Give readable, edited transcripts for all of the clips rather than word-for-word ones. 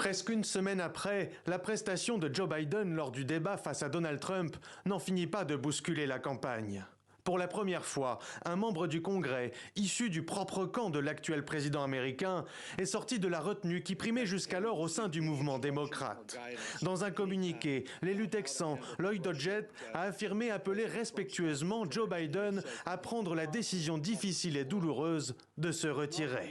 Presque une semaine après, la prestation de Joe Biden lors du débat face à Donald Trump n'en finit pas de bousculer la campagne. Pour la première fois, un membre du Congrès, issu du propre camp de l'actuel président américain, est sorti de la retenue qui primait jusqu'alors au sein du mouvement démocrate. Dans un communiqué, l'élu texan Lloyd Doggett a affirmé appeler respectueusement Joe Biden à prendre la décision difficile et douloureuse de se retirer.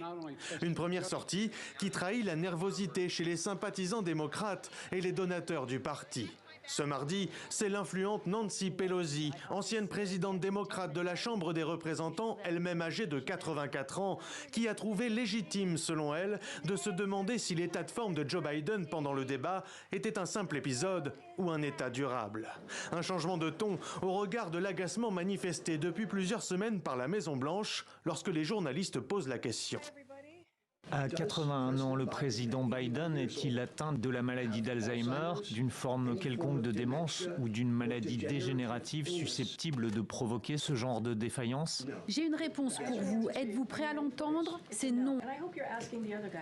Une première sortie qui trahit la nervosité chez les sympathisants démocrates et les donateurs du parti. Ce mardi, c'est l'influente Nancy Pelosi, ancienne présidente démocrate de la Chambre des représentants, elle-même âgée de 84 ans, qui a trouvé légitime, selon elle, de se demander si l'état de forme de Joe Biden pendant le débat était un simple épisode ou un état durable. Un changement de ton au regard de l'agacement manifesté depuis plusieurs semaines par la Maison-Blanche lorsque les journalistes posent la question. À 81 ans, le président Biden est-il atteint de la maladie d'Alzheimer, d'une forme quelconque de démence ou d'une maladie dégénérative susceptible de provoquer ce genre de défaillance? J'ai une réponse pour vous. Êtes-vous prêt à l'entendre? C'est non.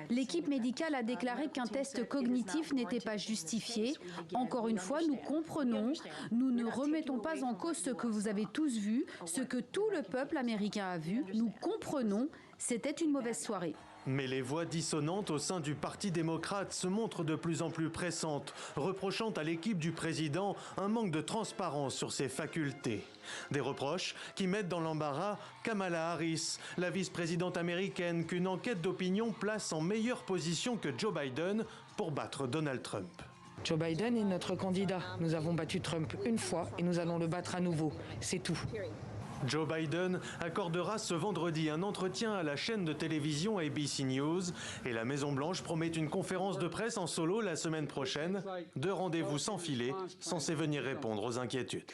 L'équipe médicale a déclaré qu'un test cognitif n'était pas justifié. Encore une fois, nous comprenons. Nous ne remettons pas en cause ce que vous avez tous vu, ce que tout le peuple américain a vu. Nous comprenons. C'était une mauvaise soirée. Mais les voix dissonantes au sein du Parti démocrate se montrent de plus en plus pressantes, reprochant à l'équipe du président un manque de transparence sur ses facultés. Des reproches qui mettent dans l'embarras Kamala Harris, la vice-présidente américaine qu'une enquête d'opinion place en meilleure position que Joe Biden pour battre Donald Trump. Joe Biden est notre candidat. Nous avons battu Trump une fois et nous allons le battre à nouveau. C'est tout. Joe Biden accordera ce vendredi un entretien à la chaîne de télévision ABC News et la Maison-Blanche promet une conférence de presse en solo la semaine prochaine. 2 rendez-vous sans filet, censés venir répondre aux inquiétudes.